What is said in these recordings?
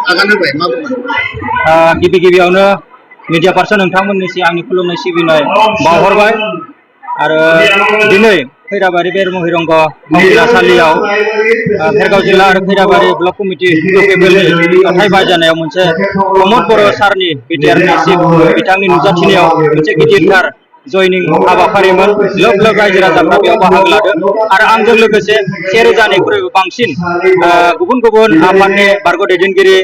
आगान होबाय मा बुंगोन? गिबियावनो मीडिया पार्सन नोंथांमोननिसिम आंनि खुलुमनाय सिबिनाय बावहरबाय आरो दिनै खैराबारि बेरमो हिरंग मावथिनासालियाव भेरगाव जिल्ला आरो खैराबारि ब्लक कमिटि इउपिपिएलनि जथाय बायजानायाव मोनसे प्रमद बर' सारनि बिटिआरनि चिफ बिथांनि नुजाथिनायाव मोनसे गिदिरथार जयनिं हाबाफारिमोन। लोब लोब रायजो राजाफ्रा बेयाव बाहागो लादों आरो आंजों लोगोसे 1000निख्रुइबो बांसिन गुबुन गुबुन आफादनि बारग' दैदेनगिरि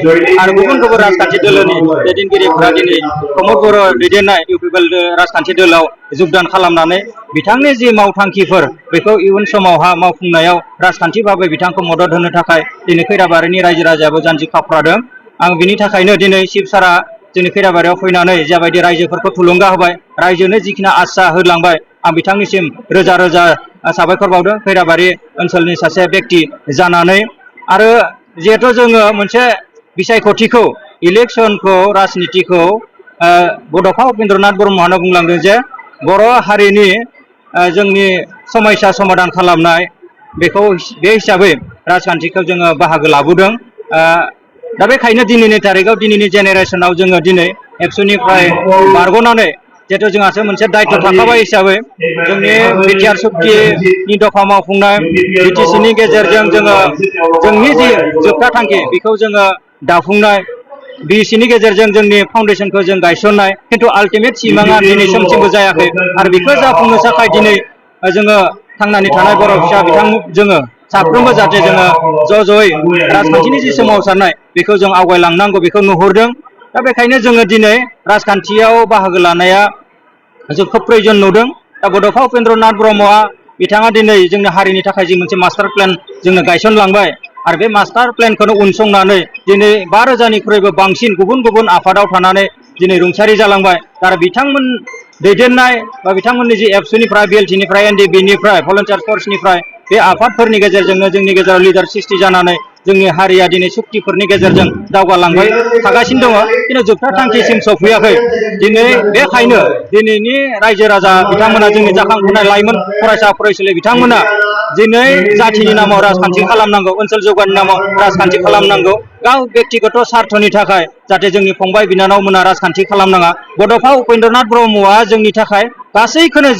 आरो गुबुन गुबुन राजखान्थि दोलोनि दैदेनगिरिफोरा दिनै प्रमद बर' दैदेननाय इउपिपिएल राजखान्थि दोलोआव जुगदान खालामनानै बिथांनि जि मावथांखिफोर बेखौ इयुन समावहा मावफुंनायाव राजखान्थि भाबै बिथांखौ मदद होनो थाखाय दिनै खैराबारिनि रायजो राजायाबो जानजि खाफ्रादों। आं बिनि थाखायनो दिनै चिफ सारा जोंनि खैराबारियाव फैनानै जाबायदि रायजोफोरखौ थुलुंगा होबाय, रायजोनो जिखिनि आसा होलांबाय, आं बिथांनिसिम रोजा रोजा साबायखर बावदों खैराबारि ओनसोलनि सासे बेक्ति जानानै। आरो जिहेथु जोङो मोनसे बिसायख'थिखौ इलेक्सनखौ राजनितिखौ बड'फा उपेन्द्रनाथ ब्रह्मआनो बुंलांदों जे बर' हारिनि जोंनि समस्या समाधान खालामनाय बेखौ बे हिसाबै राजखान्थिखौ जोङो बाहागो लाबोदों। दा बेखायनो दिनैनि तारिखआव दिनैनि जेनेरेसनाव जोङो दिनै एबसुनिफ्राय बारग'नानै जिहेतु जोंहासो मोनसे दायित्व थाखाबाय हिसाबै जोंनि बिटिआर सुक्तिनि दफा मावफुंनाय बिटिसिनि गेजेरजों जोङो जोंनि जि जोबथा थांखि बेखौ जोङो दाफुंनाय, बिसिनि गेजेरजों जोंनि फाउन्डेसनखौ जों गायसननाय, खिन्थु आल्टिमेट सिमाङा दिनै समसिमबो जायाखै आरो बेखौ जाफुंनो थाखाय दिनै जोङो थांनानै थानाय बर' फिसा बिथां जोङो साफ्रोमबो जाहाथे जोङो ज'यै राजखान्थिनि जि सोमावसारनाय बेखौ जों आवगायलांनांगौ बेखौ नुहुरदों। दा बेखायनो जोङो दिनै राजखान्थियाव बाहागो लानाया जों खोब प्रयजन नुदों। दा बड'फा उपेन्द्रनाथ ब्रह्मआ बिथाङा दिनै जोंनि हारिनि थाखाय जि मोनसे मास्टार प्लेन जोंनो गायसनलांबाय आरो बे मास्टार प्लेनखौनो उनसंनानै दिनै 5000निख्रुइबो बांसिन गुबुन गुबुन आफादाव थानानै दिनै रुंसारि जालांबाय। आरो बिथांमोन दैदेननाय बा बिथांमोननि जि एबसुनिफ्राय बिएलटिनिफ्राय एनडिबिनिफ्राय भलन्टियार फर्सनिफ्राय बे आफादफोरनि गेजेरजोंनो जोंनि गेजेराव लिडार सृष्टि जानानै जोंनि हारिया दिनै सुक्तिफोरनि गेजेरजों दावगालांबाय थागासिनो दङ, खिन्थु जोबथा थांखिसिम सफैयाखै। दिनै बेखायनो दिनैनि रायजो राजा बिथांमोना जोंनि जाखांफुनाय लाइमोन फरायसा फरायसुलि बिथांमोना दिनै जाथिनि नामाव राजखान्थि खालामनांगौ, ओनसोल जौगानायनि नामाव राजखान्थि खालामनांगौ, गाव बेक्तिगत स्वार्थनि थाखाय जाहाथे जोंनि फंबाय बिनानावमोना राजखान्थि खालामनाङा। बड'फा उपेन्द्रनाथ ब्रह्मआ जोंनि थाखाय गासैखौनो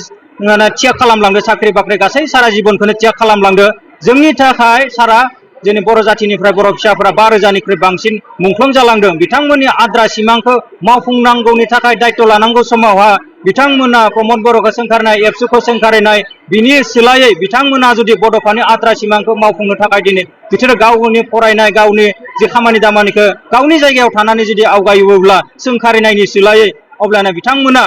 थियाग खालामलांदो, साख्रि बाख्रि गासै सारा जिबनखौनो त्याग खालामलांदो। जोंनि थाखाय सारा जोंनि बर' जाथिनिफ्राय बर' फिसाफोरा 5000निख्रुइ बांसिन मुंख्लं जालांदों। बिथांमोननि आद्रा सिमांखौ मावफुंनांगौनि थाखाय दायित्व लानांगौ समावहा बिथांमोना प्रमद बर'खौ सोंखारनाय, एबसुखौ सोंखारिनाय, बिनि सोलायै बिथांमोना जुदि बड'फानि आद्रा सिमांखौ मावफुंनो थाखाय दिनै बिसोरो गावनि फरायनाय गावनि जि खामानि दामानिखौ गावनि जायगायाव थानानै जुदि आवगायोब्ला सोंखारिनायनि सोलायै अब्लाना बिथांमोना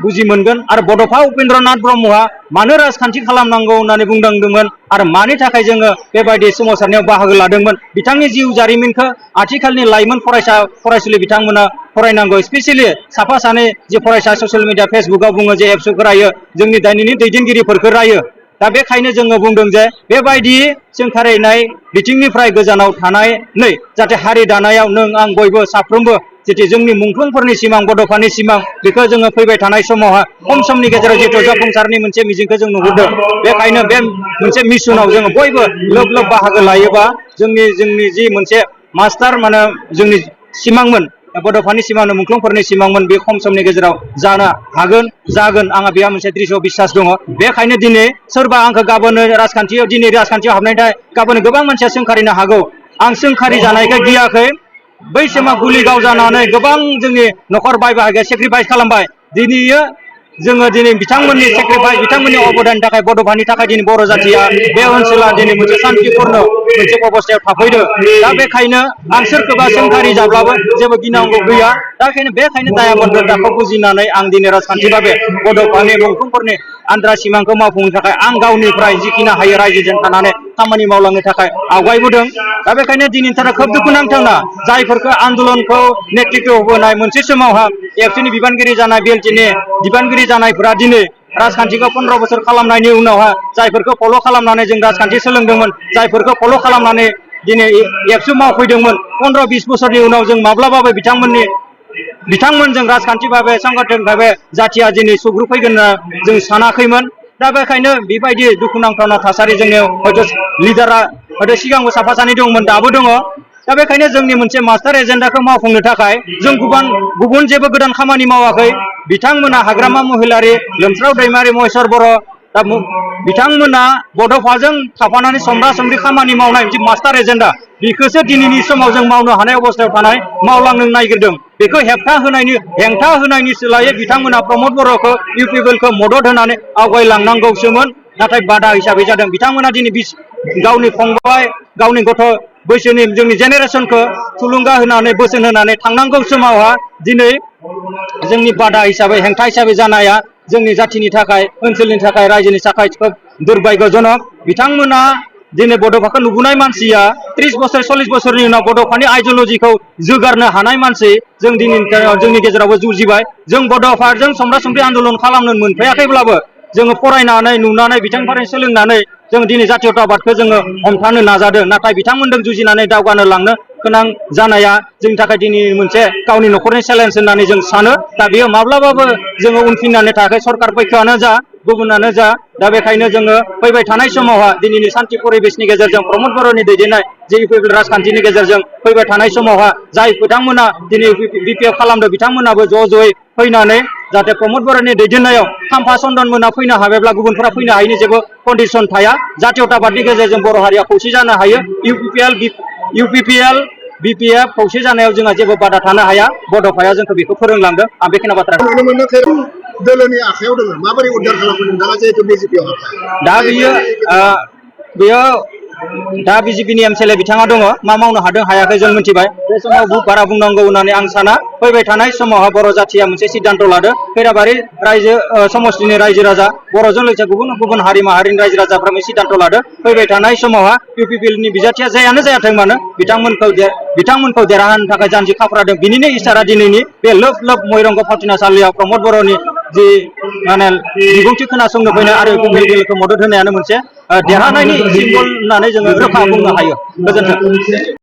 बुजि मोनगोन। आरो बड'फा उपेन्द्रनाथ ब्रह्मआ मानो राजखान्थि खालामनांगौ होननानै बुंदोंमोन आरो मानि थाखाय जोङो बेबायदि सोमावसारनायाव बाहागो लादोंमोन, बिथांनि जिउ जारिमिनखौ आथिखालनि लाइमोन फरायसा फरायसुलि बिथांमोना फरायनांगौ। स्पेसियेलि साफा सानै जि फरायसा ससियेल मिडिया फेसबुकआव बुङो जे एबसुखौ रायो, जोंनि दानिनि दैदेनगिरिफोरखौ रायो। दा बेखायनो जोङो बुंदों जे बेबायदि सोंखारिनाय बिथिंनिफ्राय गोजानाव थानानै जाहाथे हारि दानायाव नों आं बयबो साफ्रोमबो जितु जोंनि मुंख्लंफोरनि सिमां बड'फानि सिमां बेखौ जोङो फैबाय थानाय समावहा खम समनि गेजेराव जितु जाफुंसारनि मोनसे मिजिंखौ जों नुहुरदों। बेखायनो बे मोनसे मिशनाव जोङो बयबो लोब लोब बाहागो लायोबा जोंनि जि मोनसे मास्टार माने जोंनि सिमांमोन बड'फानि सिमांमोन, मुंख्लंफोरनि सिमांमोन, बे खम समनि गेजेराव जानो हागोन, जागोन, आंहा बेहा मोनसे दृढ़ बिसास दङ। बेखायनो दिनै सोरबा आंखौ गाबोनो राजखान्थियाव दिनै राजखान्थियाव हाबनायथाय गाबोनो गोबां मानसिया सोंखारिनो हागौ। आं सोंखारि जानायखौ गियाखै। बै समाव गुलि गावजानानै गोबां जोंनि न'खर बाय बाहागिया सेक्रिफाइस खालामबाय। दिनैयो जोङो दिनै बिथांमोननि सेक्रिफाइस, बिथांमोननि अबदाननि थाखाय बड'फानि थाखाय दिनै बर' जाथिया बे ओनसोला दिनै मोनसे सान्तिपुर्ण मोनसे अबस्थायाव थाफैदों। दा बेखायनो आं सोरखौबा सोंखारि जाब्लाबो जेबो गिनांगौ गैया। दा बेखायनो दायाबद्धताखौ बुजिनानै आं दिनै राजखान्थि भाबै बड'फानि मुंख्लंफोरनि आद्रा सिमांखौ मावफुंनो थाखाय आं गावनिफ्राय जिखिनि हायो रायजोजों थानानै खामानि मावलांनो थाखाय आवगायबोदों। दा बेखायनो दिनैनि थाखाय खोब दुखुनांथावना जायफोरखौ आन्दलनखौ नेतृत्व होबोनाय मोनसे समावहा एबसुनि बिबानगिरि जानाय, बिएलटिनि बिबानगिरि जानायफोरा दिनै राजखान्थिखौ 15 बोसोर खालामनायनि उनावहा जायफोरखौ फल' खालामनानै जों राजखान्थि सोलोंदोंमोन, जायफोरखौ फल' खालामनानै दिनै एबसु मावफैदोंमोन, 15-20 बोसोरनि उनाव जों माब्लाबाबो बिथांमोनजों राजखान्थि भाबै संगठन भाबै जाथिया दिनै सुग्रुफैगोन होनना जों सानाखैमोन। दा बेखायनो बेबायदि दुखुनांथावना थासारि जोंनियाव हयथ' लिडारा हयथ' सिगांबो साफा सानै दंमोन, दाबो दङ। दा बेखायनो जोंनि मोनसे मास्टार एजेन्डाखौ मावफुंनो थाखाय जों गुबुन जेबो गोदान खामानि मावाखै बिथांमोना हाग्रामा महिलारि लोमस्राव दैमारि महेश्वर बर' दा बिथांमोना बड'फाजों थाफानानै समब्रा समब्रि खामानि मावनाय मोनसे मास्टार एजेन्डा बेखौसो दिनैनि समाव जों मावनो हानाय अबस्थायाव थानाय मावलांनो नागिरदों बेखौ हेंथा होनायनि सोलायै बिथांमोना प्रमद बर'खौ इउपिपिएलखौ मदद होनानै आवगायलांनांगौसोमोन नाथाय बादा हिसाबै जादों बिथांमोना दिनै गावनि फंबाय गावनि गथ' बैसोनि जोंनि जेनेरेसनखौ थुलुंगा होनानै बोसोन होनानै थांनांगौ समावहा दिनै जोंनि बादा हिसाबै हेंथा हिसाबै जानाया जोंनि जाथिनि थाखाय ओनसोलनि थाखाय रायजोनि थाखाय खोब दुर्भाग्यजनक बिथांमोना दिनै बड'फाखौ नुबोनाय मानसिया 30 बोसोर 40 बोसोरनि उनाव बड'फानि आइडियलजिखौ जोगारनो हानाय मानसि जों दिनै जोंनि गेजेरावबो जुजिबाय जों बड'फाजों समब्रा समब्रि आन्दलन खालामनो मोनफायाखैब्लाबो जोङो फरायनानै नुनानै बिथांनिफ्राय सोलोंनानै जों दिनै जातीयताबादखौ जोङो हमथानो नाजादों नाथाय बिथांमोनजों जुजिनानै दावगानो लांनो गोनां जानाया जोंनि थाखाय दिनै मोनसे गावनि न'खरनि चेलेन्ज होननानै जों सानो दा बेयो माब्लाबाबो जोङो उनफिननानै थायाखै सरकार पक्षआनो जा गुबुनानो जा दा बेखायनो जोङो फैबाय थानाय समावहा दिनैनि शान्ति परिबेसनि गेजेरजों प्रमद बर'नि दैदेननाय जे इउपिपिएल राजखान्थिनि गेजेरजों फैबाय थानाय समावहा जाय बिथांमोना दिनै बिपिएफ खालामदों बिथांमोनाबो ज'-ज'यै फैनानै जाहाथे प्रमद बर'नि दैदेननायाव खाम्फा चन्दन मोना फैनो हाबायब्ला गुबुनफोरा फैनो हायैनि जेबो कन्डिसन थाया जातीयताबादनि गेजेरजों बर' हारिया खौसे जानो हायो इउपिपिएल बिपिएफ खौसे जानायाव जोंहा जेबो बादा थानो हाया बड'फाया जोंखौ बेखौ फोरोंलांदों आं बेखिनि बाथ्रा नुनो मोनो दोलोनि आखायाव दङ माबोरै उद्धार खालामनो नोंथाङा जिहेतु बिजेपिआव दा बियो दा बिजेपिनि एमएलए बिथाङा दङ मा मावनो हादों हायाखै जों मिथिबाय बे समाव बारा बुंनांगौ होननानै आं साना फैबाय थानाय समावहा बर' जाथिया मोनसे सिद्धान्त लादों खैराबारि रायजो समष्टिनि रायजो राजा बर'जों लोगोसे गुबुन गुबुन हारि माहारिनि रायजो राजाफ्रा मोनसे सिद्धान्त लादों फैबाय थानाय समावहा इउपिपिएलनि बिजाथिया जायानो जायाथों मानो बिथांमोनखौ देरहाहोनो थाखाय जानजि खाफ्रादों बिनिनो इसारा दिनैनि बे लोब लोब मयरंग फावथिनासालियाव प्रमद बर'नि जि माने बिबुंथि खोनासंनो फैनाय आरो इउपिपिएलखौ मदद होनायानो मोनसे देरहानायनि सिम्बल होननानै जोङो रोखा बुंनो हायो गोजोन्थों।